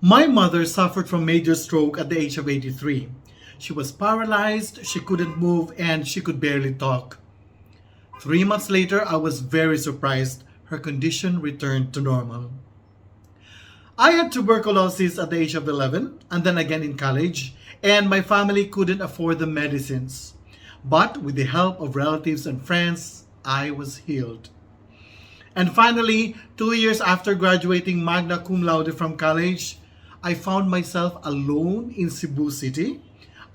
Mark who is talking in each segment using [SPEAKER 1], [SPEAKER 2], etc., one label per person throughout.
[SPEAKER 1] My mother suffered from major stroke at the age of 83. She was paralyzed, she couldn't move, and she could barely talk. 3 months later, I was very surprised. Her condition returned to normal. I had tuberculosis at the age of 11 and then again in college, and my family couldn't afford the medicines. But with the help of relatives and friends, I was healed. And finally, 2 years after graduating magna cum laude from college, I found myself alone in Cebu City.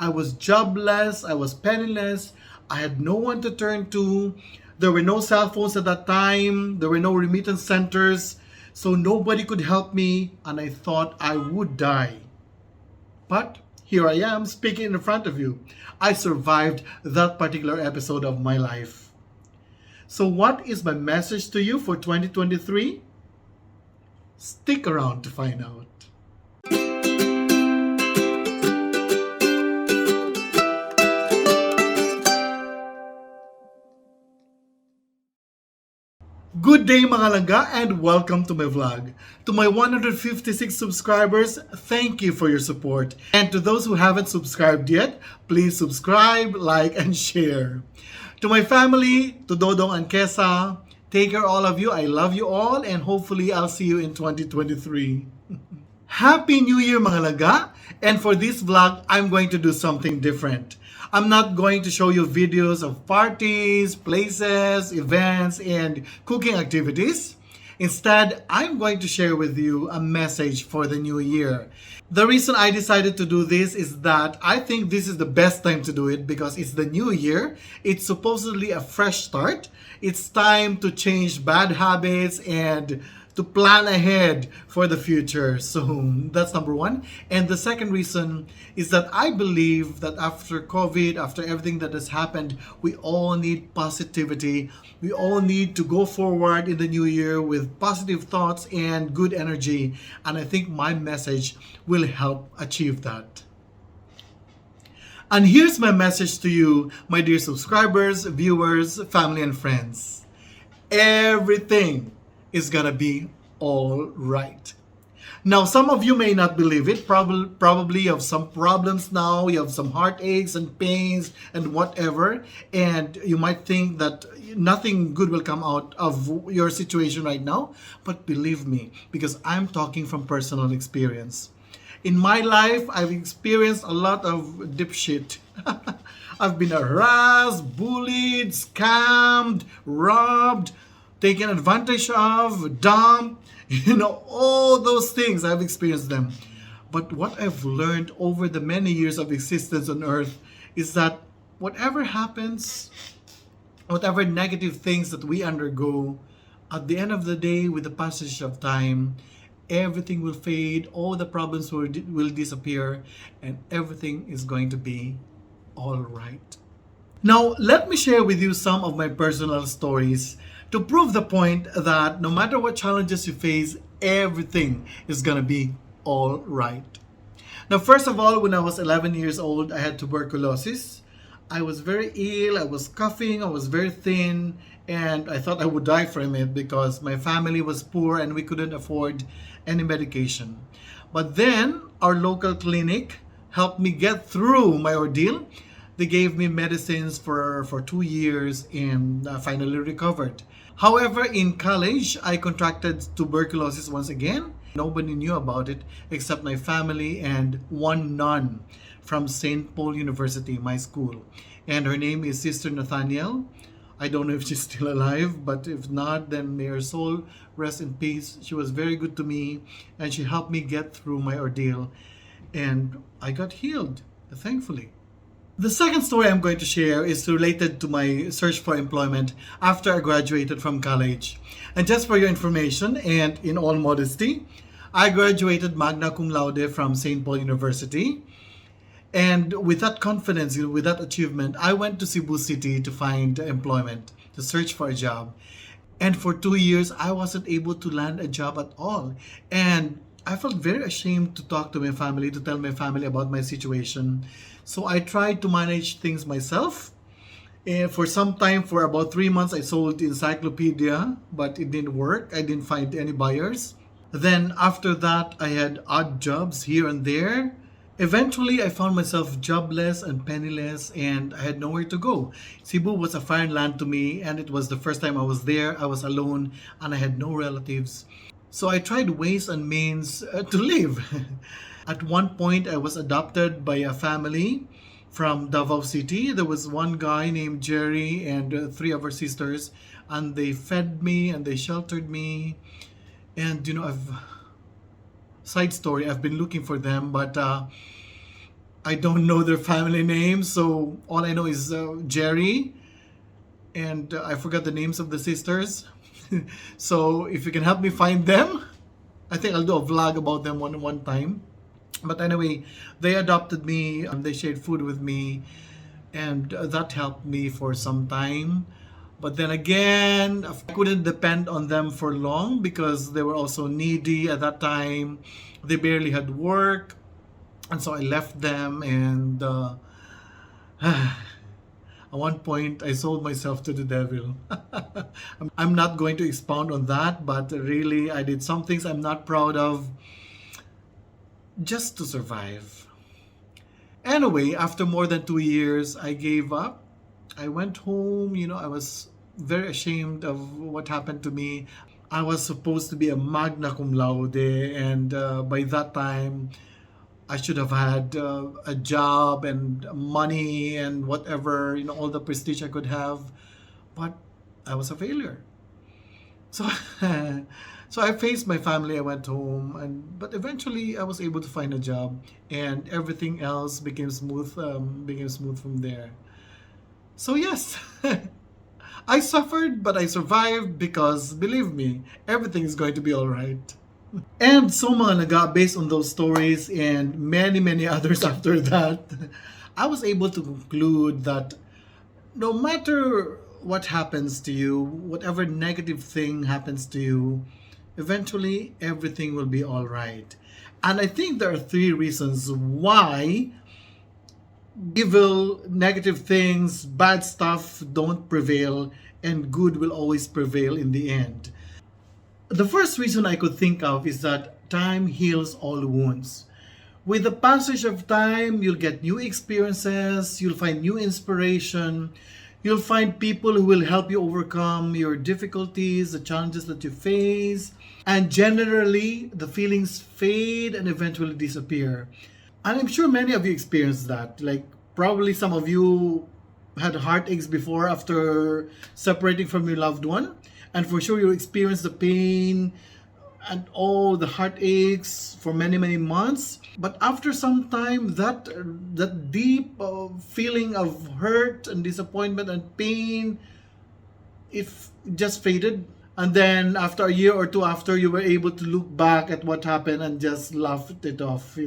[SPEAKER 1] I was jobless, I was penniless, I had no one to turn to. There were no cell phones at that time, there were no remittance centers, so nobody could help me, and I thought I would die. But here I am speaking in front of you. I survived that particular episode of my life. So, what is my message to you for 2023? Stick around to find out. Good day mga langga and welcome to my vlog. To my 156 subscribers, thank you for your support. And to those who haven't subscribed yet, please subscribe, like, and share. To my family, to Dodong and Kesa, take care all of you. I love you all and hopefully I'll see you in 2023. Happy New Year mga langga! And for this vlog, I'm going to do something different. I'm not going to show you videos of parties, places, events, and cooking activities. Instead, I'm going to share with you a message for the new year. The reason I decided to do this is that I think this is the best time to do it because it's the new year. It's supposedly a fresh start. It's time to change bad habits and to plan ahead for the future. So that's number one. And the second reason is that I believe that after COVID, after everything that has happened, we all need positivity. We all need to go forward in the new year with positive thoughts and good energy. And I think my message will help achieve that. And here's my message to you, my dear subscribers, viewers, family, and friends. Everything is gonna be all right. Now, some of you may not believe it. Probably you have some problems now. You have some heartaches and pains and whatever. And you might think that nothing good will come out of your situation right now. But believe me, because I'm talking from personal experience. In my life, I've experienced a lot of dipshit. I've been harassed, bullied, scammed, robbed, taken advantage of, dumped, all those things. I've experienced them. But what I've learned over the many years of existence on earth is that whatever happens, whatever negative things that we undergo, at the end of the day, with the passage of time, everything will fade, all the problems will disappear, and everything is going to be all right. Now, let me share with you some of my personal stories to prove the point that no matter what challenges you face, everything is gonna be all right. Now, first of all, when I was 11 years old, I had tuberculosis. I was very ill, I was coughing, I was very thin, and I thought I would die from it because my family was poor and we couldn't afford any medication. But then, our local clinic helped me get through my ordeal. They gave me medicines for 2 years and finally recovered. However, in college, I contracted tuberculosis once again. Nobody knew about it except my family and one nun from St. Paul University, my school. And her name is Sister Nathaniel. I don't know if she's still alive, but if not, then may her soul rest in peace. She was very good to me and she helped me get through my ordeal. And I got healed, thankfully. The second story I'm going to share is related to my search for employment after I graduated from college. And just for your information, and in all modesty, I graduated magna cum laude from St. Paul University. And with that confidence, with that achievement, I went to Cebu City to find employment, to search for a job. And for 2 years, I wasn't able to land a job at all. And I felt very ashamed to talk to my family, to tell my family about my situation. So I tried to manage things myself. And for some time, for about 3 months, I sold the encyclopedia, but it didn't work. I didn't find any buyers. Then after that, I had odd jobs here and there. Eventually, I found myself jobless and penniless, and I had nowhere to go. Cebu was a foreign land to me, and it was the first time I was there. I was alone, and I had no relatives. So I tried ways and means to live. At one point, I was adopted by a family from Davao City. There was one guy named Jerry and three of our sisters, and they fed me and they sheltered me. And I've side story. I've been looking for them, but I don't know their family names. So all I know is Jerry, and I forgot the names of the sisters. So if you can help me find them, I think I'll do a vlog about them one time. But anyway, they adopted me and they shared food with me, and that helped me for some time. But then again, I couldn't depend on them for long because they were also needy at that time. They barely had work, and so I left them. And at one point, I sold myself to the devil. I'm not going to expound on that, but really, I did some things I'm not proud of just to survive. Anyway, after more than 2 years, I gave up. I went home. I was very ashamed of what happened to me. I was supposed to be a magna cum laude, and by that time, I should have had a job and money and whatever, all the prestige I could have. But I was a failure. So, so I faced my family. I went home, but eventually I was able to find a job, and everything else became smooth. Became smooth from there. So yes, I suffered, but I survived because believe me, everything is going to be all right. And so mga naga, based on those stories and many many others after that, I was able to conclude that no matter what happens to you, whatever negative thing happens to you, eventually everything will be all right. And I think there are three reasons why evil, negative things, bad stuff don't prevail, and good will always prevail in the end. The first reason I could think of is that time heals all wounds. With the passage of time, you'll get new experiences, you'll find new inspiration, you'll find people who will help you overcome your difficulties, the challenges that you face, and generally the feelings fade and eventually disappear. And I'm sure many of you experienced that. Like, probably some of you had heartaches before after separating from your loved one. And for sure you experienced the pain and all the heartaches for many, many months. But after some time, that deep feeling of hurt and disappointment and pain, just faded. And then after a year or two after, you were able to look back at what happened and just laughed it off.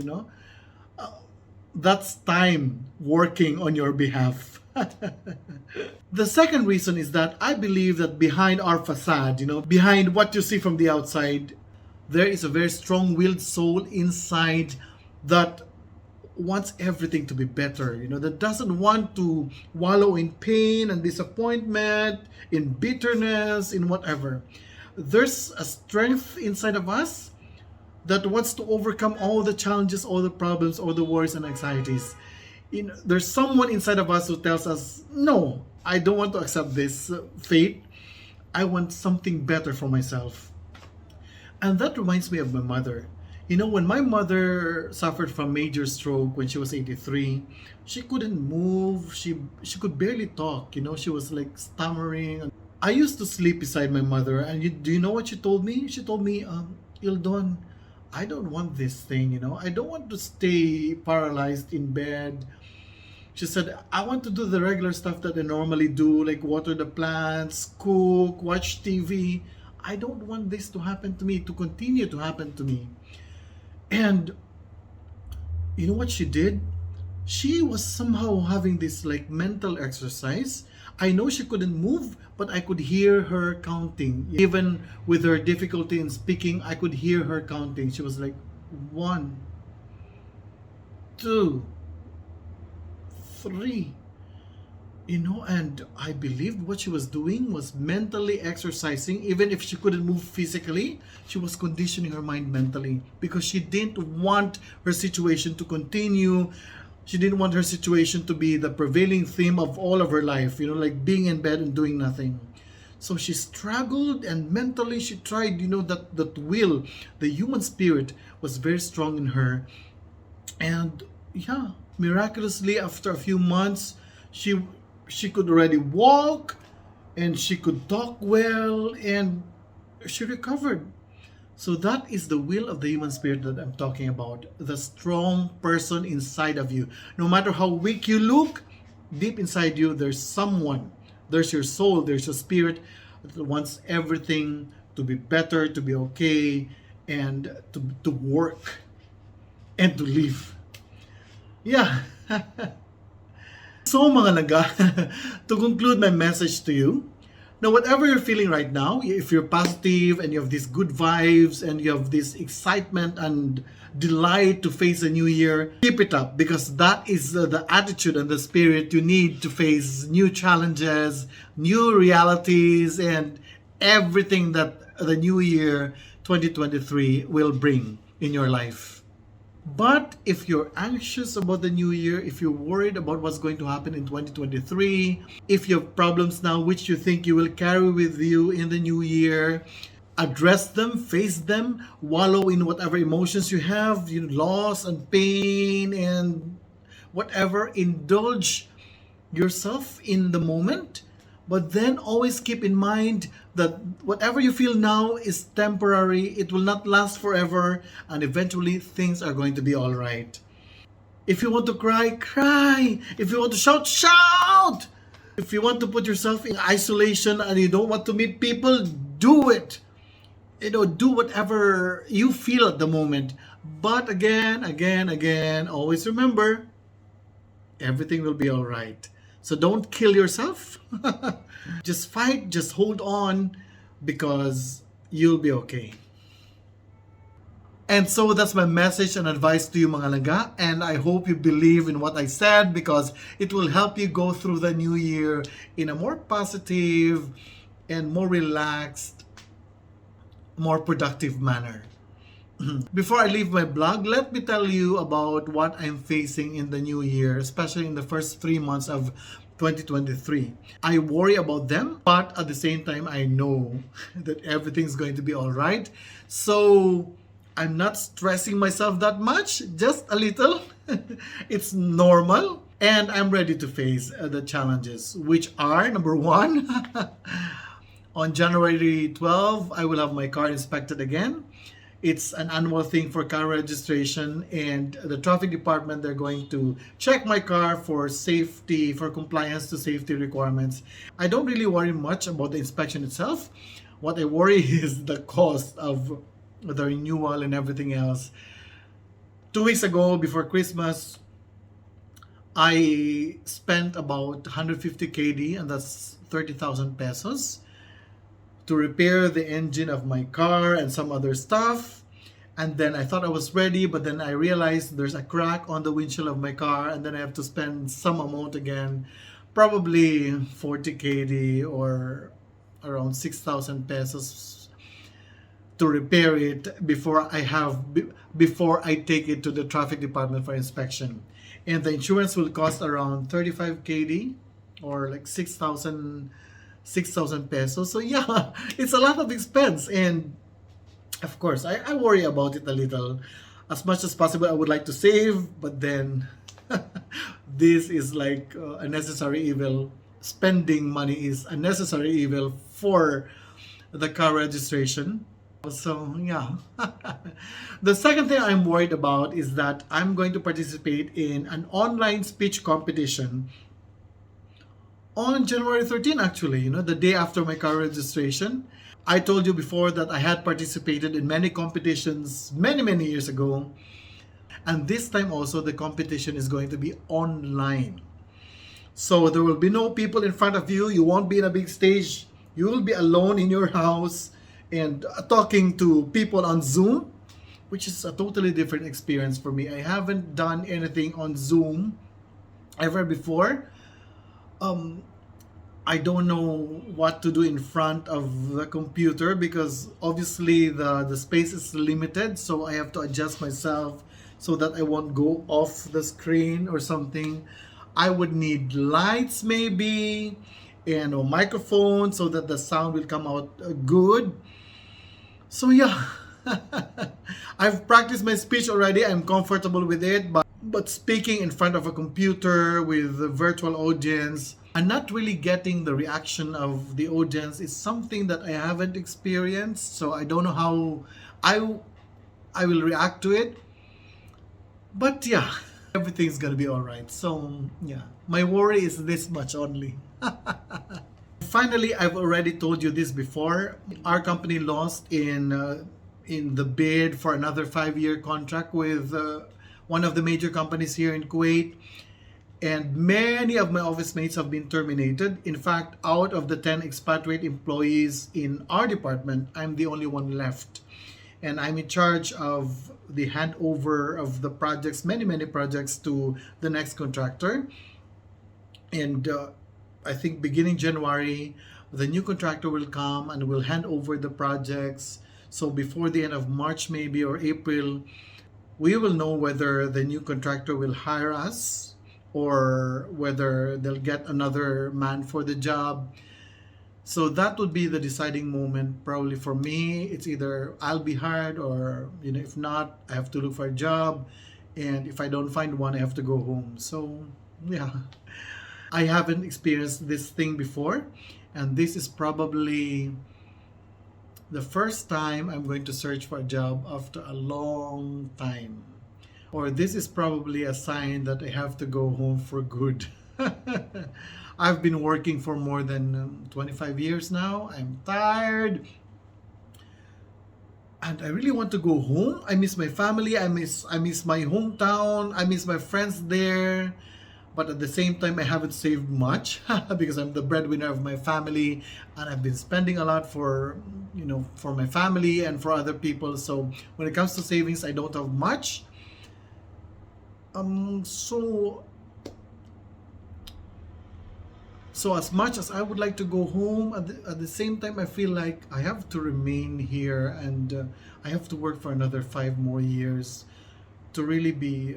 [SPEAKER 1] That's time working on your behalf. The second reason is that I believe that behind our facade, behind what you see from the outside, there is a very strong-willed soul inside that wants everything to be better, that doesn't want to wallow in pain and disappointment, in bitterness, in whatever. There's a strength inside of us that wants to overcome all the challenges, all the problems, all the worries and anxieties. There's someone inside of us who tells us, no, I don't want to accept this fate. I want something better for myself. And that reminds me of my mother. When my mother suffered from major stroke when she was 83, she couldn't move. She could barely talk. She was like stammering. I used to sleep beside my mother, and do you know what she told me? She told me, Ildon, I don't want this thing. I don't want to stay paralyzed in bed. She said, I want to do the regular stuff that I normally do, like water the plants, cook, watch TV. I don't want this to happen to me, to continue to happen to me. And you know what she did? She was somehow having this like mental exercise. I know she couldn't move, but I could hear her counting. Even with her difficulty in speaking, I could hear her counting. She was like, 1, 2, 3. And I believed what she was doing was mentally exercising. Even if she couldn't move physically, she was conditioning her mind mentally because she didn't want her situation to continue. She didn't want her situation to be the prevailing theme of all of her life, like being in bed and doing nothing. So she struggled, and mentally she tried, that will, the human spirit was very strong in her. And yeah, miraculously after a few months, she she could already walk, and she could talk well, and she recovered. So that is the will of the human spirit that I'm talking about, the strong person inside of you. No matter how weak you look, deep inside you there's someone, there's your soul, there's your spirit that wants everything to be better, to be okay, and to work and to live. Yeah. So mga laga, to conclude my message to you, now whatever you're feeling right now, if you're positive and you have these good vibes and you have this excitement and delight to face a new year, keep it up, because that is the attitude and the spirit you need to face new challenges, new realities, and everything that the new year 2023 will bring in your life. But if you're anxious about the new year, if you're worried about what's going to happen in 2023, if you have problems now which you think you will carry with you in the new year, address them, face them, wallow in whatever emotions you have, loss and pain and whatever. Indulge yourself in the moment, but then always keep in mind that whatever you feel now is temporary, it will not last forever, and eventually things are going to be all right. If you want to cry, cry. If you want to shout, shout. If you want to put yourself in isolation and you don't want to meet people, do it. Do whatever you feel at the moment. But again, always remember, everything will be all right. So don't kill yourself. Just fight, just hold on, because you'll be okay. And so that's my message and advice to you mga langga, and I hope you believe in what I said, because it will help you go through the new year in a more positive and more relaxed, more productive manner. Before I leave my blog, let me tell you about what I'm facing in the new year, especially in the first 3 months of 2023. I worry about them, but at the same time, I know that everything's going to be all right. So I'm not stressing myself that much, just a little. It's normal. And I'm ready to face the challenges, which are number one, on January 12, I will have my car inspected again. It's an annual thing for car registration, and the traffic department, they're going to check my car for safety, for compliance to safety requirements. I don't really worry much about the inspection itself. What I worry is the cost of the renewal and everything else. 2 weeks ago, before Christmas, I spent about 150 KD, and that's 30,000 pesos, to repair the engine of my car and some other stuff. And then I thought I was ready, but then I realized there's a crack on the windshield of my car, and then I have to spend some amount again, probably 40 KD or around 6,000 pesos to repair it before I take it to the traffic department for inspection. And the insurance will cost around 35 KD or like 6,000 pesos. So yeah, it's a lot of expense, and of course I worry about it a little. As much as possible I would like to save, but then this is like a necessary evil. Spending money is a necessary evil for the car registration. So yeah. The second thing I'm worried about is that I'm going to participate in an online speech competition on January 13, actually, the day after my car registration. I told you before that I had participated in many competitions many years ago. And this time also, the competition is going to be online. So there will be no people in front of you. You won't be in a big stage. You will be alone in your house and talking to people on Zoom, which is a totally different experience for me. I haven't done anything on Zoom ever before. Um, I don't know what to do in front of the computer because obviously the space is limited, so I have to adjust myself so that I won't go off the screen or something. I would need lights maybe and a microphone so that the sound will come out good. So yeah, I've practiced my speech already. I'm comfortable with it, but speaking in front of a computer with a virtual audience and not really getting the reaction of the audience is something that I haven't experienced. So I don't know how I I will react to it. But yeah, everything's gonna be all right. So yeah, my worry is this much only. Finally, I've already told you this before. Our company lost in the bid for another 5-year contract with one of the major companies here in Kuwait, and many of my office mates have been terminated. In fact, out of the 10 expatriate employees in our department, I'm the only one left. And I'm in charge of the handover of the projects, many projects, to the next contractor. And I think beginning January, the new contractor will come and will hand over the projects. So before the end of March, maybe, or April, we will know whether the new contractor will hire us or whether they'll get another man for the job. So that would be the deciding moment probably for me. It's either I'll be hired or, if not, I have to look for a job. And if I don't find one, I have to go home. So yeah, I haven't experienced this thing before. And this is probably the first time I'm going to search for a job after a long time. Or this is probably a sign that I have to go home for good. I've been working for more than 25 years now. I'm tired. And I really want to go home. I miss my family. I miss my hometown. I miss my friends there. But at the same time, I haven't saved much because I'm the breadwinner of my family, and I've been spending a lot for my family and for other people. So when it comes to savings, I don't have much. So as much as I would like to go home, at the same time, I feel like I have to remain here, and I have to work for another 5 more years to really be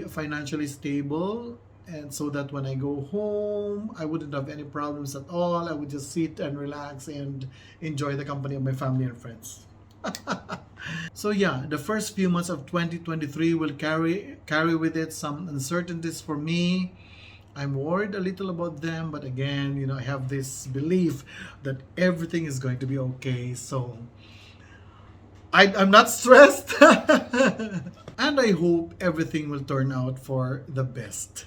[SPEAKER 1] financially stable, and so that when I go home, I wouldn't have any problems at all. I would just sit and relax and enjoy the company of my family and friends. So yeah, the first few months of 2023 will carry with it some uncertainties for me. I'm worried a little about them, but again, I have this belief that everything is going to be okay. So I'm not stressed. And I hope everything will turn out for the best.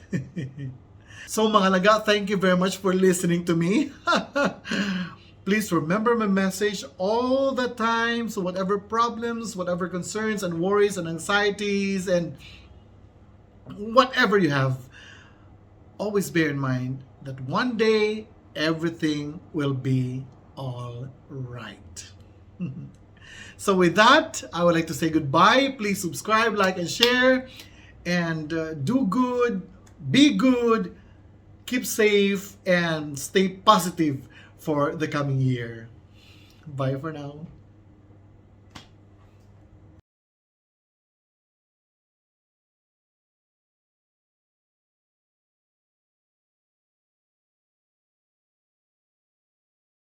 [SPEAKER 1] So mga laga, thank you very much for listening to me. Please remember my message all the time. So whatever problems, whatever concerns and worries and anxieties and whatever you have, always bear in mind that one day everything will be all right. So with that, I would like to say goodbye. Please subscribe, like, and share. And do good, be good, keep safe, and stay positive for the coming year. Bye for now.